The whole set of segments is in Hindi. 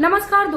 नमस्कार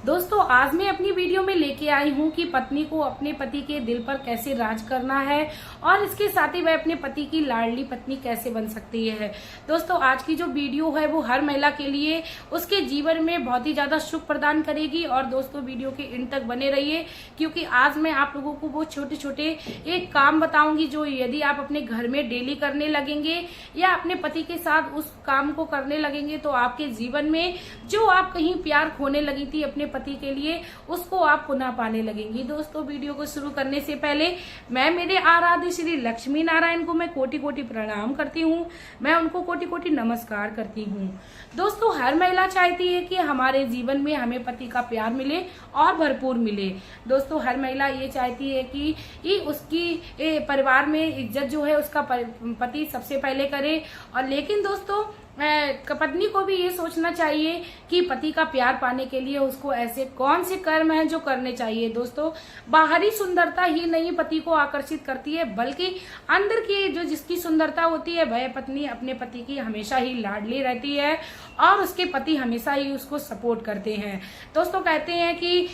दोस्तों आज मैं अपनी वीडियो में लेके आई हूँ कि पत्नी को अपने पति के दिल पर कैसे राज करना है और इसके साथ ही वह अपने पति की लाडली पत्नी कैसे बन सकती है। दोस्तों आज की जो वीडियो है वो हर महिला के लिए उसके जीवन में बहुत ही ज्यादा सुख प्रदान करेगी। और दोस्तों वीडियो के इन तक बने रहिए क्योंकि आज मैं आप लोगों को वो छोटे छोटे एक काम बताऊंगी जो यदि आप अपने घर में डेली करने लगेंगे या अपने पति के साथ उस काम को करने लगेंगे तो आपके जीवन में जो आप कहीं प्यार खोने लगी थी अपने पति के लिए उसको आप पुनः पाने लगेंगी। दोस्तों वीडियो को शुरू करने से पहले मैं मेरे आराध्य श्री लक्ष्मी नारायण को मैं कोटि कोटि प्रणाम करती हूँ, मैं उनको कोटि कोटि नमस्कार करती हूँ। दोस्तों हर महिला चाहती है कि हमारे जीवन में हमें पति का प्यार मिले और भरपूर मिले। दोस्तों हर महिला ये चाहती है कि उसकी परिवार में इज्जत जो है उसका पति सबसे पहले करे। और लेकिन दोस्तों पत्नी को भी ये सोचना चाहिए कि पति का प्यार पाने के लिए उसको ऐसे कौन से कर्म हैं जो करने चाहिए। दोस्तों बाहरी सुंदरता ही नहीं पति को आकर्षित करती है बल्कि अंदर की जो जिसकी सुंदरता होती है वह पत्नी अपने पति की हमेशा ही लाडली रहती है और उसके पति हमेशा ही उसको सपोर्ट करते हैं। दोस्तों कहते हैं कि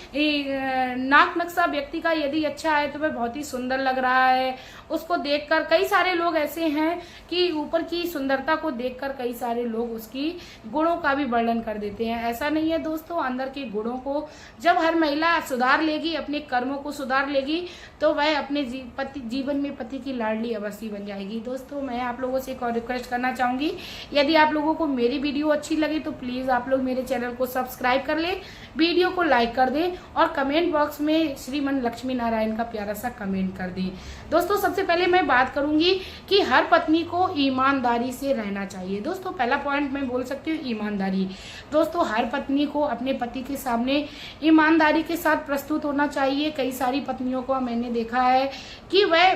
नाक नक्शा व्यक्ति का यदि अच्छा है तो वह बहुत ही सुंदर लग रहा है। उसको देखकर कई सारे लोग ऐसे हैं कि ऊपर की सुंदरता को देखकर कई सारे लोग उसकी गुणों का भी वर्णन कर देते हैं। ऐसा नहीं है दोस्तों, अंदर के गुणों को जब हर महिला सुधार लेगी, अपने कर्मों को सुधार लेगी तो वह अपने जीवन में पति की लाडली अवश्य बन जाएगी। दोस्तों मैं आप लोगों से एक और रिक्वेस्ट करना चाहूंगी, यदि आप लोगों को मेरी वीडियो अच्छी लगी तो प्लीज आप लोग मेरे चैनल को सब्सक्राइब कर ले, वीडियो को लाइक कर दें और कमेंट बॉक्स में श्रीमन लक्ष्मी नारायण का प्यारा सा कमेंट कर दें। दोस्तों सबसे पहले मैं बात करूंगी कि हर पत्नी को ईमानदारी से रहना चाहिए। दोस्तों पहला पॉइंट मैं बोल सकती हूँ ईमानदारी। दोस्तों हर पत्नी को अपने पति के सामने ईमानदारी के साथ प्रस्तुत होना चाहिए। कई सारी पत्नियों को मैंने देखा है कि वह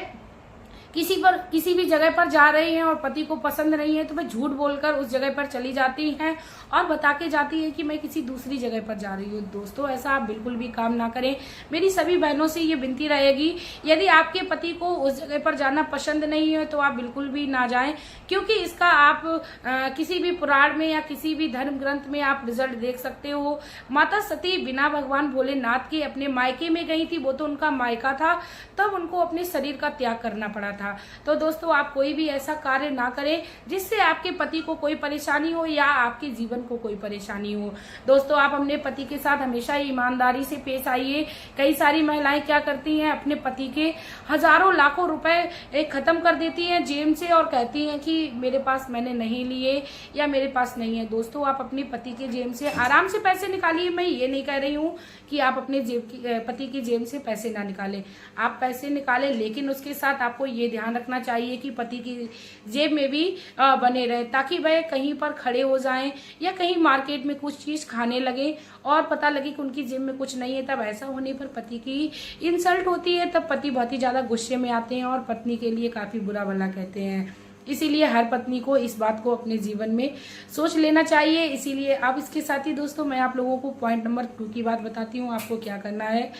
किसी भी जगह पर जा रही हैं और पति को पसंद नहीं है तो वह झूठ बोलकर उस जगह पर चली जाती हैं और बता के जाती है कि मैं किसी दूसरी जगह पर जा रही हूँ। दोस्तों ऐसा आप बिल्कुल भी काम ना करें। मेरी सभी बहनों से ये विनती रहेगी, यदि आपके पति को उस जगह पर जाना पसंद नहीं है तो आप बिल्कुल भी ना जाएं, क्योंकि इसका आप किसी भी पुराण में या किसी भी धर्म ग्रंथ में आप रिजल्ट देख सकते हो। माता सती बिना भगवान भोलेनाथ के अपने मायके में गई थी, वो तो उनका मायका था, तब उनको अपने शरीर का त्याग करना पड़ा था। तो दोस्तों आप कोई भी ऐसा कार्य ना करें जिससे आपके पति को कोई परेशानी हो या आपके जीवन को कोई परेशानी हो। दोस्तों आप अपने पति के साथ हमेशा ईमानदारी से पेश आइए। कई सारी महिलाएं क्या करती हैं, अपने पति के हजारों लाखों रुपए खत्म कर देती हैं जेब से और कहती हैं कि मेरे पास मैंने नहीं लिए या मेरे पास नहीं है। दोस्तों आप अपने पति के जेब से आराम से पैसे निकालिए। मैं ये नहीं कह रही हूँ कि आप अपने पति की जेब से पैसे ना निकालें, आप पैसे निकालें, लेकिन उसके साथ आपको ये ध्यान रखना चाहिए कि पति की जेब में भी बने रहे, ताकि वह कहीं पर खड़े हो जाएं या कहीं मार्केट में कुछ चीज खाने लगे और पता लगे कि उनकी जेब में कुछ नहीं है। तब ऐसा होने पर पति की इंसल्ट होती है, तब पति बहुत ही ज्यादा गुस्से में आते हैं और पत्नी के लिए काफी बुरा भला कहते हैं। इसीलिए हर पत्नी को इस बात को अपने जीवन में सोच लेना चाहिए। इसीलिए अब इसके साथ ही दोस्तों मैं आप लोगों को पॉइंट नंबर 2 की बात बताती हूँ। आपको क्या करना है,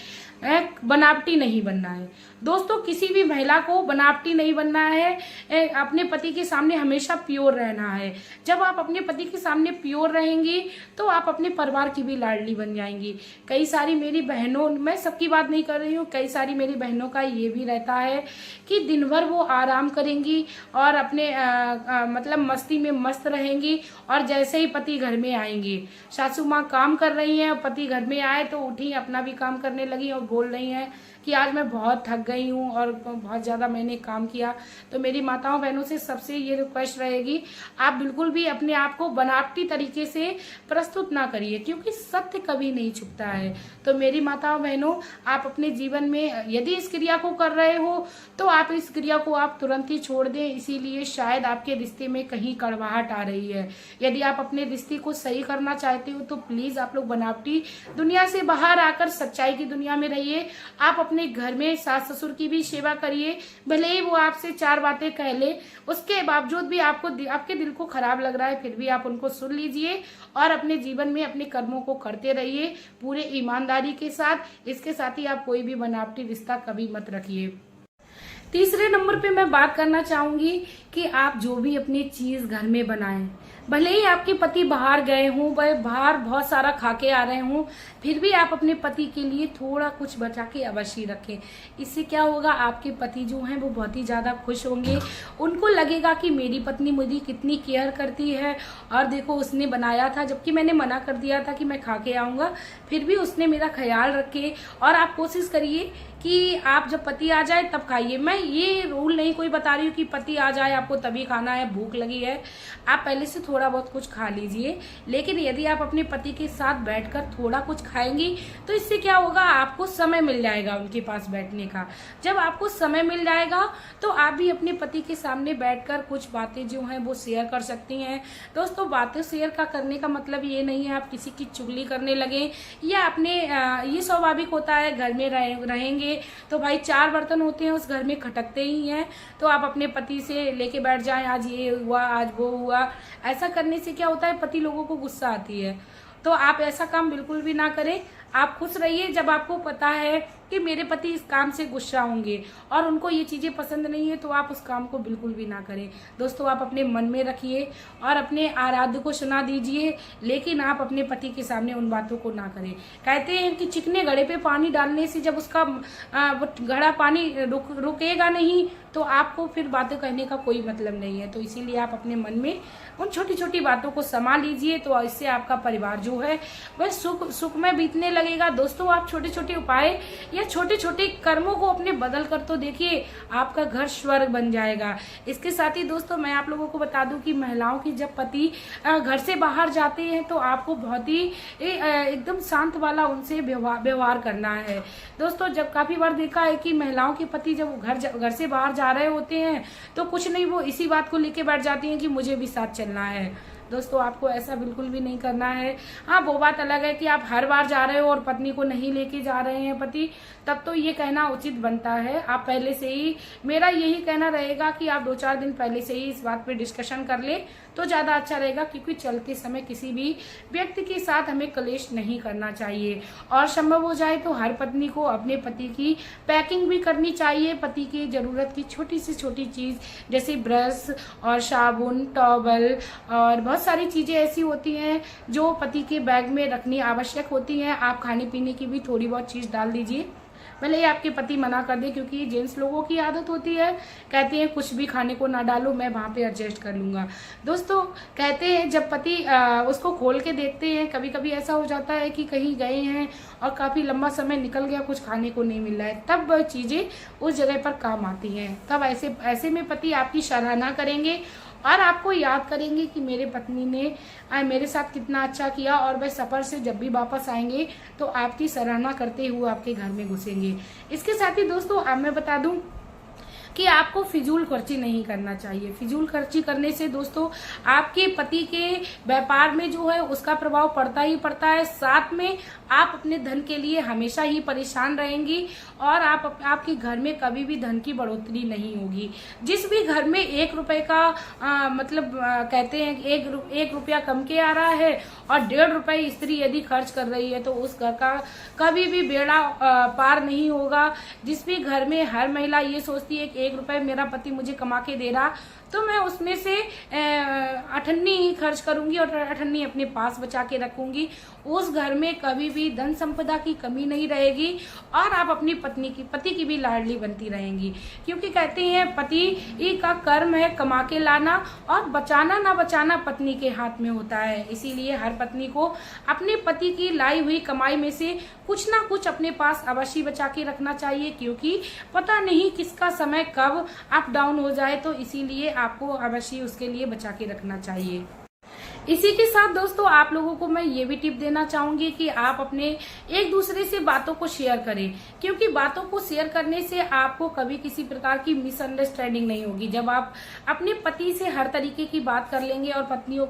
बनावटी नहीं बनना है। दोस्तों किसी भी महिला को बनावटी नहीं बनना है, अपने पति के सामने हमेशा प्योर रहना है। जब आप अपने पति के सामने प्योर रहेंगी तो आप अपने परिवार की भी लाडली बन जाएंगी। कई सारी मेरी बहनों, मैं सबकी बात नहीं कर रही हूँ, कई सारी मेरी बहनों का ये भी रहता है कि दिन भर वो आराम करेंगी और अपने मतलब मस्ती में मस्त रहेंगी और जैसे ही पति घर में आएंगे, सासू माँ काम कर रही हैं, पति घर में आए तो उठी अपना भी काम करने लगी और बोल रही हैं कि आज मैं बहुत थक गई हूँ और बहुत ज़्यादा मैंने काम किया। तो मेरी माताओं बहनों से सबसे ये रिक्वेस्ट रहेगी, आप बिल्कुल भी अपने आप को बनावटी तरीके से प्रस्तुत ना करिए, क्योंकि सत्य कभी नहीं छुपता है। तो मेरी माताओं बहनों आप अपने जीवन में यदि इस क्रिया को कर रहे हो तो आप इस क्रिया को आप तुरंत ही छोड़ दें। इसीलिए शायद आपके रिश्ते में कहीं कड़वाहट आ रही है। यदि आप अपने रिश्ते को सही करना चाहते हो तो प्लीज आप लोग बनावटी दुनिया से बाहर आकर सच्चाई की दुनिया में रहिए। आप अपने घर में सास ससुर की भी सेवा करिए, भले ही वो आपसे 4 बातें कह ले, उसके बावजूद भी आपके दिल को खराब लग रहा है फिर भी आप उनको सुन लीजिए और अपने जीवन में अपने कर्मों को करते रहिए पूरे ईमानदारी के साथ। इसके साथ ही आप कोई भी बनावटी रिश्ता कभी मत रखिए। तीसरे नंबर पे मैं बात करना चाहूंगी कि आप जो भी अपनी चीज घर में बनाएं, भले ही आपके पति बाहर गए हों, वह बाहर बहुत सारा खा के आ रहे हों, फिर भी आप अपने पति के लिए थोड़ा कुछ बचा के अवश्य रखें। इससे क्या होगा, आपके पति जो हैं वो बहुत ही ज्यादा खुश होंगे। उनको लगेगा कि मेरी पत्नी मेरी कितनी केयर करती है, और देखो उसने बनाया था, जबकि मैंने मना कर दिया था कि मैं खा के आऊंगा, फिर भी उसने मेरा ख्याल रखे। और आप कोशिश करिए कि आप जब पति आ जाए तब खाइए। मैं ये रूल नहीं कोई बता रही हूँ कि पति आ जाए आपको तभी खाना है, भूख लगी है, आप पहले से थोड़ा बहुत कुछ खा लीजिए। लेकिन यदि आप अपने पति के साथ बैठकर थोड़ा कुछ खाएंगी तो इससे क्या होगा, आपको समय मिल जाएगा उनके पास बैठने का। जब आपको समय मिल जाएगा तो आप भी अपने पति के सामने बैठकर कुछ बातें जो हैं वो शेयर कर सकती हैं। दोस्तों, बातें शेयर का करने का मतलब ये नहीं है आप किसी की चुगली करने लगे, या अपने ये स्वाभाविक होता है घर में रहेंगे तो भाई 4 बर्तन होते हैं उस घर में, खटकते ही हैं, तो आप अपने पति से लेके बैठ जाएं, आज ये हुआ आज वो हुआ। ऐसा करने से क्या होता है, पति लोगों को गुस्सा आती है। तो आप ऐसा काम बिल्कुल भी ना करें। आप खुश रहिए जब आपको पता है कि मेरे पति इस काम से गुस्सा होंगे और उनको ये चीजें पसंद नहीं है, तो आप उस काम को बिल्कुल भी ना करें। दोस्तों, आप अपने मन में रखिए और अपने आराध्य को सुना दीजिए, लेकिन आप अपने पति के सामने उन बातों को ना करें। कहते हैं कि चिकने घड़े पे पानी डालने से जब उसका घड़ा पानी रुकेगा नहीं, तो आपको फिर बातें कहने का कोई मतलब नहीं है। तो इसीलिए आप अपने मन में उन छोटी छोटी बातों को समा लीजिए, तो इससे आपका परिवार जो है वह सुख में बीतने लगेगा। दोस्तों, आप छोटे छोटे उपाय या छोटे छोटे कर्मों को अपने बदल कर तो देखिए, आपका घर स्वर्ग बन जाएगा। इसके साथ ही दोस्तों मैं आप लोगों को बता दूं कि महिलाओं की जब पति घर से बाहर जाते हैं तो आपको बहुत ही एकदम शांत वाला उनसे व्यवहार करना है। दोस्तों, जब काफी बार देखा है कि महिलाओं के पति जब घर से बाहर जा रहे होते हैं तो कुछ नहीं, वो इसी बात को लेके बैठ जाती हैं कि मुझे भी साथ चलना है। दोस्तों, आपको ऐसा बिल्कुल भी नहीं करना है। हाँ, वो बात अलग है कि आप हर बार जा रहे हो और पत्नी को नहीं लेके जा रहे हैं पति, तब तो ये कहना उचित बनता है। आप पहले से ही, मेरा यही कहना रहेगा कि आप 2-4 दिन पहले से ही इस बात पे डिस्कशन कर ले तो ज्यादा अच्छा रहेगा, क्योंकि चलते समय किसी भी व्यक्ति के साथ हमें कलेश नहीं करना चाहिए। और संभव हो जाए तो हर पत्नी को अपने पति की पैकिंग भी करनी चाहिए। पति की जरूरत की छोटी से छोटी चीज जैसे ब्रश और साबुन, टॉवल और बहुत सारी चीजें ऐसी होती हैं जो पति के बैग में रखनी आवश्यक होती हैं। आप खाने पीने की भी थोड़ी बहुत चीज डाल दीजिए, भले ही आपके पति मना कर दे, क्योंकि जेंट्स लोगों की आदत होती है, कहते हैं कुछ भी खाने को ना डालो, मैं वहां पे एडजस्ट कर लूंगा। दोस्तों, कहते हैं जब पति उसको खोल के देखते हैं, कभी कभी ऐसा हो जाता है कि कहीं गए हैं और काफी लंबा समय निकल गया, कुछ खाने को नहीं मिल रहा है, तब वह चीजें उस जगह पर काम आती हैं। तब ऐसे में पति आपकी सराहना करेंगे और आपको याद करेंगे कि मेरे पत्नी ने मेरे साथ कितना अच्छा किया, और वह सफर से जब भी वापस आएंगे तो आपकी सराहना करते हुए आपके घर में घुसेंगे। इसके साथ ही दोस्तों अब मैं बता दूं कि आपको फिजूल खर्ची नहीं करना चाहिए। फिजूल खर्ची करने से दोस्तों आपके पति के व्यापार में जो है उसका प्रभाव पड़ता ही पड़ता है। साथ में आप अपने धन के लिए हमेशा ही परेशान रहेंगी और आपके घर में कभी भी धन की बढ़ोतरी नहीं होगी। जिस भी घर में 1 रुपए का कहते हैं 1 रुपया कम के आ रहा है और 1.5 रुपए स्त्री यदि खर्च कर रही है तो उस घर का कभी भी बेड़ा पार नहीं होगा। जिस भी घर में हर महिला ये सोचती है कि 1 रुपए मेरा पति मुझे कमा के दे रहा तो मैं उसमें से 98 ही खर्च करूंगी और 98 अपने पास बचा के रखूंगी, उस घर में कभी भी धन संपदा की कमी नहीं रहेगी और आप अपनी पति की भी लाडली बनती रहेंगी। क्योंकि कहते हैं पति का कर्म है कमा के लाना और बचाना ना बचाना पत्नी के हाथ में होता है। इसीलिए हर पत्नी को अपने पति की लाई हुई कमाई में से कुछ ना कुछ अपने पास अवश्य बचा के रखना चाहिए, क्योंकि पता नहीं किसका समय कब अप डाउन हो जाए, तो इसीलिए आपको अवश्य उसके लिए बचा के रखना चाहिए। इसी के साथ दोस्तों आप लोगों को मैं ये भी टिप देना चाहूंगी कि आप अपने एक दूसरे से बातों को शेयर करें, क्योंकि बातों को शेयर करने से आपको कभी किसी प्रकार की मिसअंडरस्टैंडिंग नहीं होगी। जब आप अपने पति से हर तरीके की बात कर लेंगे, और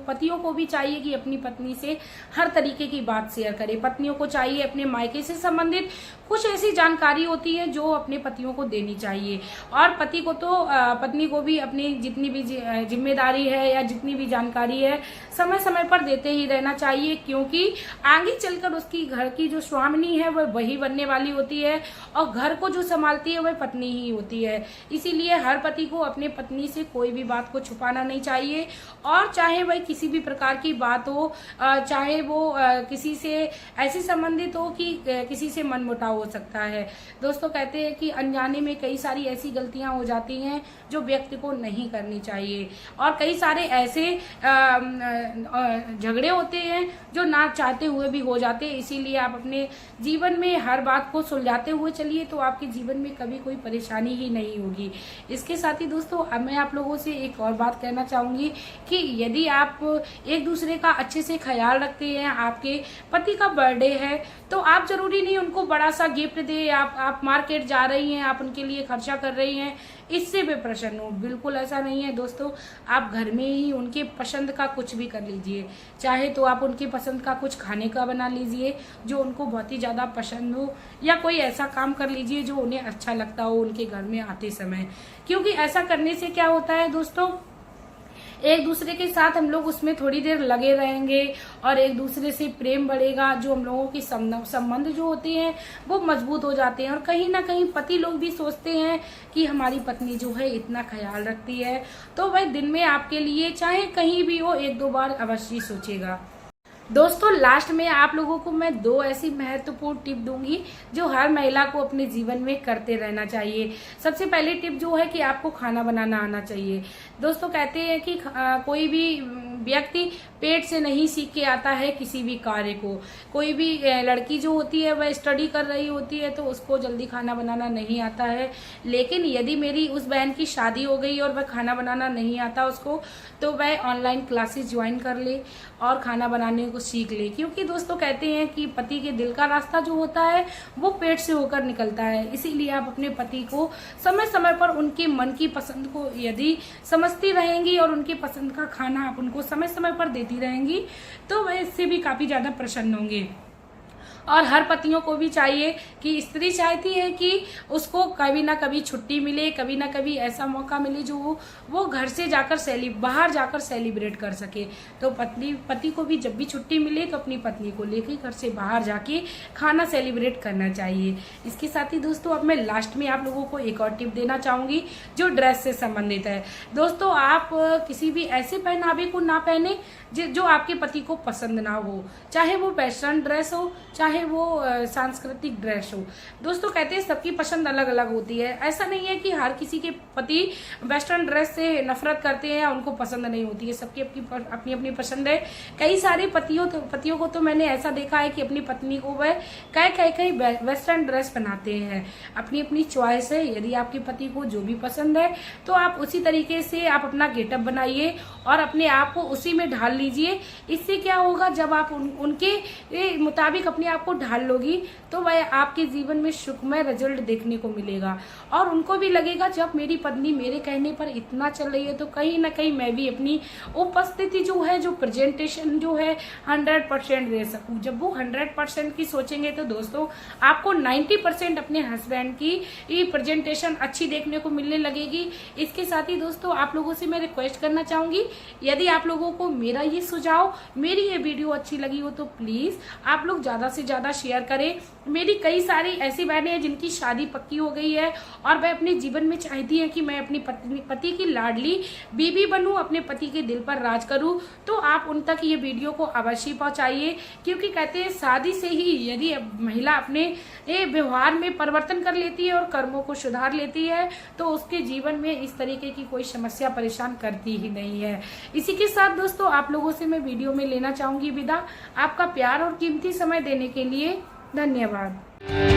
पतियों को भी चाहिए कि अपनी पत्नी से हर तरीके की बात शेयर करें। पत्नियों को चाहिए अपने मायके से संबंधित कुछ ऐसी जानकारी होती है जो अपने पतियों को देनी चाहिए, और पति को तो पत्नी को भी अपनी जितनी भी जिम्मेदारी है या जितनी भी जानकारी है समय समय पर देते ही रहना चाहिए, क्योंकि आगे चलकर उसकी घर की जो स्वामिनी है वह वही बनने वाली होती है और घर को जो संभालती है वह पत्नी ही होती है। इसीलिए हर पति को अपने पत्नी से कोई भी बात को छुपाना नहीं चाहिए, और चाहे वह किसी भी प्रकार की बात हो, चाहे वो किसी से ऐसी संबंधित हो कि किसी से मनमुटाव हो सकता है। दोस्तों कहते हैं कि अनजाने में कई सारी ऐसी गलतियां हो जाती हैं जो व्यक्ति को नहीं करनी चाहिए, और कई सारे ऐसे झगड़े होते हैं जो ना चाहते हुए भी हो जाते हैं। इसीलिए आप अपने जीवन में हर बात को सुलझाते हुए चलिए, तो आपके जीवन में कभी कोई परेशानी ही नहीं होगी। इसके साथ ही दोस्तों अब मैं आप लोगों से एक और बात कहना चाहूंगी कि यदि आप एक दूसरे का अच्छे से ख्याल रखते हैं, आपके पति का बर्थडे है तो आप जरूरी नहीं उनको बड़ा सा गिफ्ट दे, आप मार्केट जा रही हैं, आप उनके लिए खर्चा कर रही हैं, इससे भी प्रसन्न हो। बिल्कुल ऐसा नहीं है दोस्तों, आप घर में ही उनके पसंद का कुछ भी कर लीजिए। चाहे तो आप उनके पसंद का कुछ खाने का बना लीजिए जो उनको बहुत ही ज्यादा पसंद हो, या कोई ऐसा काम कर लीजिए जो उन्हें अच्छा लगता हो उनके घर में आते समय। क्योंकि ऐसा करने से क्या होता है दोस्तों, एक दूसरे के साथ हम लोग उसमें थोड़ी देर लगे रहेंगे और एक दूसरे से प्रेम बढ़ेगा, जो हम लोगों के संबंध जो होते हैं वो मजबूत हो जाते हैं। और कहीं ना कहीं पति लोग भी सोचते हैं कि हमारी पत्नी जो है इतना ख्याल रखती है, तो वह दिन में आपके लिए चाहे कहीं भी हो एक दो बार अवश्य सोचेगा। दोस्तों लास्ट में आप लोगों को मैं दो ऐसी महत्वपूर्ण टिप दूंगी जो हर महिला को अपने जीवन में करते रहना चाहिए। सबसे पहली टिप जो है कि आपको खाना बनाना आना चाहिए। दोस्तों कहते हैं कि कोई भी व्यक्ति पेट से नहीं सीख के आता है किसी भी कार्य को। कोई भी लड़की जो होती है वह स्टडी कर रही होती है तो उसको जल्दी खाना बनाना नहीं आता है, लेकिन यदि मेरी उस बहन की शादी हो गई और वह खाना बनाना नहीं आता उसको, तो वह ऑनलाइन क्लासेस ज्वाइन कर ले और खाना बनाने को सीख ले। क्योंकि दोस्तों कहते हैं कि पति के दिल का रास्ता जो होता है वो पेट से होकर निकलता है। इसीलिए आप अपने पति को समय समय पर उनके मन की पसंद को यदि समझती रहेंगी और उनकी पसंद का खाना आप उनको समय समय पर देती रहेंगी, तो वह इससे भी काफी ज्यादा प्रसन्न होंगे। और हर पतियों को भी चाहिए कि स्त्री चाहती है कि उसको कभी ना कभी छुट्टी मिले, कभी ना कभी ऐसा मौका मिले जो वो घर से जाकर बाहर जाकर सेलिब्रेट कर सके। तो पति को भी जब भी छुट्टी मिले तो अपनी पत्नी को लेकर घर से बाहर जाके खाना सेलिब्रेट करना चाहिए। इसके साथ ही दोस्तों अब मैं लास्ट में आप लोगों को एक और टिप देना चाहूंगी जो ड्रेस से संबंधित है। दोस्तों आप किसी भी ऐसे पहनावे को ना पहने जो आपके पति को पसंद ना हो, चाहे वो वेस्टर्न ड्रेस हो चाहे वो सांस्कृतिक ड्रेस हो। दोस्तों कहते हैं सबकी पसंद अलग अलग होती है। ऐसा नहीं है कि हर किसी के पति वेस्टर्न ड्रेस से नफरत करते हैं या उनको पसंद नहीं होती है। सबकी अपनी अपनी पसंद है। कई सारे पतियों को तो मैंने ऐसा देखा है कि अपनी पत्नी को वह कई वेस्टर्न ड्रेस पहनाते हैं। अपनी अपनी चॉइस है। यदि आपके पति को जो भी पसंद है तो आप उसी तरीके से आप अपना गेटअप बनाइए और अपने आप को उसी में ढाल लीजिए। इससे क्या होगा, जब आप उनके मुताबिक अपने आप को ढाल लोगी तो वह आपके जीवन में सुखमय रिजल्ट देखने को मिलेगा और उनको भी लगेगा जब मेरी पत्नी मेरे कहने पर इतना चल रही है तो कहीं ना कहीं मैं भी अपनी उपस्थिति जो है, जो प्रेजेंटेशन जो है 100% दे सकूं। जब वो 100% की सोचेंगे तो दोस्तों आपको 90% अपने हस्बैंड की प्रेजेंटेशन अच्छी देखने को मिलने लगेगी। इसके साथ ही दोस्तों आप लोगों से मैं रिक्वेस्ट करना चाहूंगी, यदि आप लोगों को मेरा ये सुझाव, मेरी ये वीडियो अच्छी लगी हो तो प्लीज आप लोग ज्यादा से ज्यादा शेयर करें। मेरी कई सारी ऐसी बहनें हैं जिनकी शादी पक्की हो गई है और वह अपने जीवन में चाहती है कि मैं अपनी पति की लाडली बीबी बनूं, अपने पति के दिल पर राज करूं। तो आप उन तक ये वीडियो को अवश्य पहुंचाइए, क्योंकि कहते हैं शादी से ही यदि महिला अपने व्यवहार में परिवर्तन कर लेती है और कर्मों को सुधार लेती है तो उसके जीवन में इस तरीके की कोई समस्या परेशान करती ही नहीं है। इसी के साथ दोस्तों आप लोगों से मैं वीडियो में लेना चाहूंगी विदा। आपका प्यार और कीमती समय देने के लिए धन्यवाद।